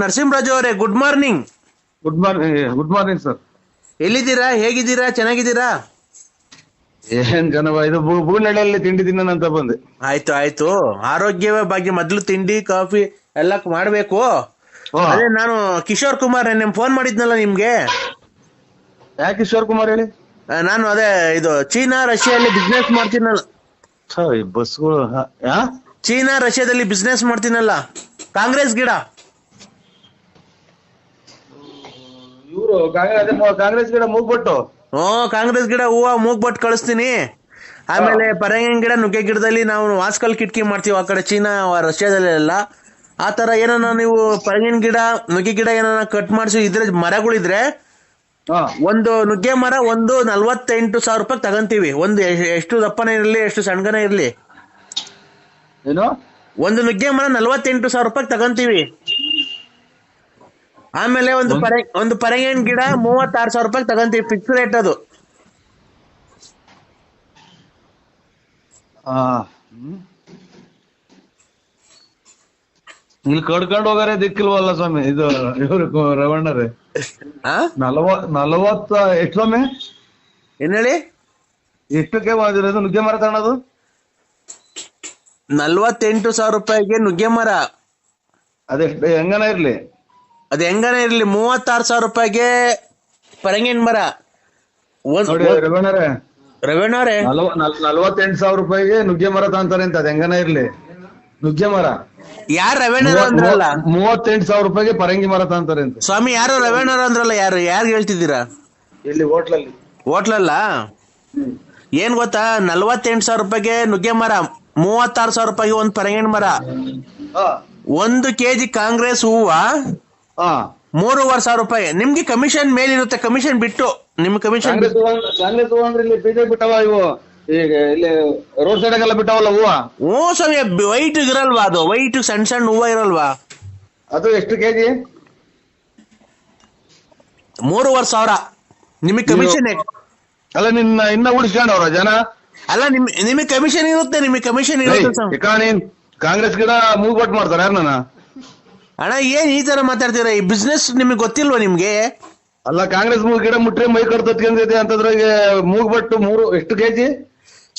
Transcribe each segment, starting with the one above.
ನರಸಿಂಹರಾಜು ಅವರೇ, good morning. Good morning sir. ಎಲ್ಲಿದ್ದೀರಾ? ಹೇಗಿದ್ದೀರಾ? ಚೆನ್ನಾಗಿದ್ದೀರಾ? ಏನ್ ಜನವ ಇದು ಬೂನಳ್ಳಿಯಲ್ಲಿ ತಿಂಡಿ ತಿನ್ನೋಣ ಬಂದೆ. ಆಯ್ತು. ಆರೋಗ್ಯವೇ ಭಾಗ್ಯ. ಮೊದ್ಲು ತಿಂಡಿ ಕಾಫಿ ಎಲ್ಲ ಮಾಡ್ಬೇಕು. ಅದೇ ನಾನು ಕಿಶೋರ್ ಕುಮಾರ್ ನಿಮ್ ಫೋನ್ ಮಾಡಿದ್ನಲ್ಲ ನಿಮ್ಗೆ. ಯಾಕೆ ಕಿಶೋರ್ ಕುಮಾರ್ ಹೇಳಿ? ನಾನು ಅದೇ ಇದು ಚೀನಾ ರಷ್ಯಾದಲ್ಲಿ ಬಿಸ್ನೆಸ್ ಮಾಡ್ತೀನಲ್ಲ. ಬಸ್ಗಳು ಚೀನಾ ರಷ್ಯಾದಲ್ಲಿ ಬಿಸ್ನೆಸ್ ಮಾಡ್ತೀನಲ್ಲ. ಕಾಂಗ್ರೆಸ್ ಗಿಡ. ಇವರು ಕಾಂಗ್ರೆಸ್ ಗಿಡ ಮೂಗ್ಬಟ್ಟು. ಕಾಂಗ್ರೆಸ್ ಗಿಡ ಹೂವ ಮೂಗ್ಬಟ್ಟು ಕಳಿಸ್ತೀನಿ. ಆಮೇಲೆ ಪರಂಗಿನ ಗಿಡ, ನುಗ್ಗೆ ಗಿಡದಲ್ಲಿ ನಾವು ವಾಸ್ಕಲ್ ಕಿಟಕಿ ಮಾಡ್ತೀವಿ ಆ ಕಡೆ ಚೀನಾ ರಷ್ಯಾದಲ್ಲಿ ಎಲ್ಲ. ಆ ತರ ಏನಾನ ನೀವು ಪರಂಗಿನ ಗಿಡ, ನುಗ್ಗೆ ಗಿಡ ಏನಾನ ಕಟ್ ಮಾಡಿಸಿ ಇದ್ರೆ ಮರಗಳಿದ್ರೆ ಒಂದು ನುಗ್ಗೆ ಮರ ಒಂದು 48,000 ರೂಪಾಯಿ ತಗಂತೀವಿ. ಒಂದು ಎಷ್ಟು ದಪ್ಪನೇ ಇರ್ಲಿ, ಎಷ್ಟು ಸಣ್ಣಗನೇ ಇರ್ಲಿ, ಏನು ಒಂದು ನುಗ್ಗೆ ಮರ 48,000 ರೂಪಾಯಿ ತಗಂತೀವಿ. ಆಮೇಲೆ ಒಂದು ಪರಂಗಿನ ಗಿಡ 36,000 ರೂಪಾಯಿ ತಗಂತೀವಿ. ಫಿಕ್ಸ್ ರೇಟ್ ಅದು. ಇಲ್ಲಿ ಕಡ್ಕೊಂಡು ಹೋಗಾರೆ ದಿಕ್ಕಿಲ್ವಲ್ಲ ಸ್ವಾಮಿ. ಇದು ಇವ್ರು ರವಣ್ಣರೇ 40 ಎಷ್ಟು ಸ್ವಾಮಿ? ಏನ್ ಹೇಳಿ? ಎಷ್ಟಕ್ಕೆ ನುಗ್ಗೆ ಮರ ತಗೊಳೋದು? 48,000 ರೂಪಾಯಿಗೆ ನುಗ್ಗೆ ಮರ. ಅದೆಷ್ಟು ಹೆಂಗನ ಇರ್ಲಿ, ಅದ್ ಹೆಂಗನೇ ಇರ್ಲಿ. 36,000 ರೂಪಾಯಿಗೆ ಪರಂಗಿನ ಮರ. ನೋಡಿ ರವಣ್ಣರೇ, ರವೀಣವ್ರೆ, 48,000 ರೂಪಾಯಿಗೆ ನುಗ್ಗೆ ಮರ ತಗೊಂತಾರೆ ಅಂತ. ಅದ್ ಹೆಂಗನ ಇರ್ಲಿ ನುಗ್ಗೆ ಮರ. ಯಾರು ರವೀಣರು ಅಂದ್ರಲ್ಲ? 38,000 ರೂಪಾಯಿಗೆ ಪರಂಗಿ ಮರ ತಗೊಂತಾರೆ ಅಂತ. ಸ್ವಾಮಿ ಯಾರು ರವೀಣರು ಅಂದ್ರಲ್ಲ? ಯಾರು ಹೇಳ್ತಿದ್ದೀರಾ? ಇಲ್ಲಿ ಹೋಟ್ಲಲ್ಲಿ. ಹೋಟ್ಲಲ್ಲ? ಏನ್ ಗೊತ್ತಾ, 48,000 ರೂಪಾಯಿಗೆ ನುಗ್ಗೆ ಮರ, 36,000 ರೂಪಾಯಿಗೆ ಒಂದು ಪರಂಗಿನ ಮರ. 1 kg ಕಾಂಗ್ರೆಸ್ ಹೂವ 3,500 ರೂಪಾಯಿ. ನಿಮ್ಗೆ ಕಮಿಷನ್ ಮೇಲಿರುತ್ತೆ. ಕಮಿಷನ್ ಬಿಟ್ಟು ನಿಮ್ ಕಮಿಷನ್ ಕಾಂಗ್ರೆಸ್ ಹೂವ ಅಂದ್ರೆ ಇಲ್ಲಿ ಬಿಜೆಪಿ ಬಿಟ್ಟವ ಇವು. ಈಗ ಇಲ್ಲಿ ರೋಡ್ ಸೈಡ್ ಎಲ್ಲ ಬಿಟ್ಟವಲ್ಲ ಹೂವ. ಸ್ವಾಮಿ ವೈಟ್ ಇರಲ್ವಾ? ಅದು ವೈಟ್ ಸಣ್ಣ ಹೂವ ಇರಲ್ವಾ? ಅದು ಎಷ್ಟು ಕೆಜಿ? 3,500. ನಿಮಗ್ ಕಮಿಷನ್ ಅಲ್ಲ, ನಿನ್ನ ಇನ್ನ ಉಳಿಸ್ಕೊಂಡವ್ರ ಜನ? ಅಲ್ಲ, ನಿಮಗ್ ಕಮಿಷನ್ ಇರುತ್ತೆ. ನಿಮಗ್ ಕಮಿಷನ್ ಇರುತ್ತೆ. ನೀನ್ ಕಾಂಗ್ರೆಸ್ ಗಿಡ ಮೂಗ್ಬಟ್ ಮಾಡ್ತಾರ ಯಾರನ್ನ? ಅಣ್ಣ ಏನ್ ಈ ತರ ಮಾತಾಡ್ತೀರಾ? ಈ ಬಿಸ್ನೆಸ್ ನಿಮಗ್ ಗೊತ್ತಿಲ್ವಾ ನಿಮ್ಗೆ? ಅಲ್ಲ, ಕಾಂಗ್ರೆಸ್ ಗಿಡ ಮುಟ್ರೆ ಮೈ ಕಡ್ತತ್ಕೊಂಡಿದೆ ಅಂತಂದ್ರೆ ಮೂಗ್ಬಟ್ಟು ಎಷ್ಟು ಕೆಜಿ?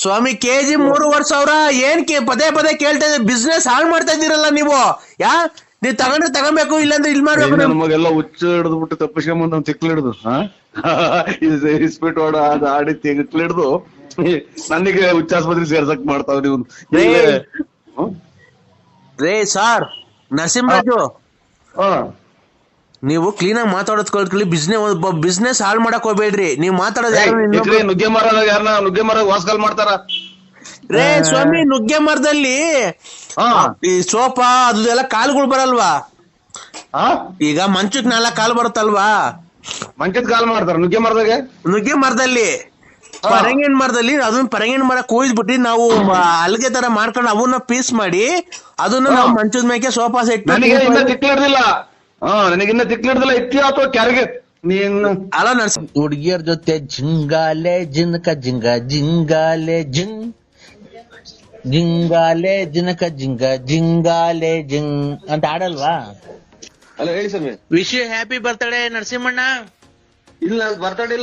ಸ್ವಾಮಿ ಕೆಜಿ 3,500. ಏನ್ ಪದೇ ಕೇಳ್ತಾ ಇದ್ದೀರಿ? ಬಿಸ್ನೆಸ್ ಹಾಳು ಮಾಡ್ತಾ ಇದ್ದೀರಲ್ಲ ನೀವು. ನೀವ್ ತಗೊಂಡ್ರೆ ತಗೊಬೇಕು, ಇಲ್ಲಾಂದ್ರೆ ಇಲ್ಲಿ ಮಾಡ್ಬೇಕು. ನಮಗೆಲ್ಲ ಹುಚ್ಚ ಹಿಡಿದು ಬಿಟ್ಟು ತಪ್ಪಿಸ್ಕೊಂಬಂದ್ ನಾವು ತಿಕ್ಲು ಹಿಡಿದು ಇಸ್ಪಿಟ್ ಅದು ಆಡಿ ತಿಕ್ಲು ಹಿಡಿದು ನನಗೆ ಹುಚ್ಚಾಸ್ಪತ್ರೆ ಸೇರ್ಸಕ್ ಮಾಡ್ತಾವ್ ನೀವು. ರೇ ಸಾರ್ ನರಸಿಂಹರಾಜು, ನೀವು ಕ್ಲೀನ್ ಆಗಿ ಮಾತಾಡೋದ್ ಕಲ್ತ್ಕೊಳ್ಳಿ. ಬಿಸ್ನೆಸ್ ಹಾಳು ಮಾಡಕ್ ಹೋಗ್ಬೇಡ್ರಿ. ನೀವ್ ಮಾತಾಡೋದು ನುಗ್ಗೆ ಮರ ಯಾರನ್ನ ನುಗ್ಗೆ ಮರ ವಾಸ್ಕಲ್ ಮಾಡ್ತಾರ? ರೇ ಸ್ವಾಮಿ, ನುಗ್ಗೆ ಮರದಲ್ಲಿ ಈ ಸೋಫಾ ಅದೆಲ್ಲ ಕಾಲುಗಳು ಬರಲ್ವಾ? ಈಗ ಮಂಚಕ್ 4 ಕಾಲು ಬರುತ್ತಲ್ವಾ? ಮಂಚದ ಕಾಲ್ ಮಾಡ್ತಾರ ನುಗ್ಗೆ ಮರದಲ್ಲಿ. ಪರಂಗಿನ ಮರದಲ್ಲಿ ಅದನ್ನ ಪರಂಗಿನ ಮರ ಕೊಯ್ದ್ಬಿಟ್ಟು ನಾವು ಅಲ್ಗೆ ತರ ಮಾಡ್ಕೊಂಡು ಅವನ್ನ ಪೀಸ್ ಮಾಡಿ ಅದನ್ನ ನಾವು ಮಂಚದ ಮೇಲೆ ಸೋಫಾ ಸೆಟ್. ನನಗೆ ಇನ್ನ ತಿಕ್ಲಿಡ್ದಿಲ್ಲ ಇಟ್ಟಿ ಅಥವಾ ಕೆರೆಗೆ ನೀನ್. ಅಲ್ಲ ಹುಡುಗಿಯರ್ ಜೊತೆ ಜಿಂಗಾಲೆ ಜಿನ್ಕ ಜಿಂಗ ಜಿಂಗಾಲೆ ಜಿಂಗಾಲೆ ಜಿನಕ ಜಿಂಗ ಜಿಂಗಾಲೆ ಜಿಂಗ್ ಅಂತ ಆಡಲ್ವಾ? ಅಲ್ಲ ಹೇಳಿ ಸ್ವಾಮಿ. Wish you happy birthday Narasimhanna. ಇಲ್ಲ, ಬರ್ತಡೇ ಇಲ್ಲ.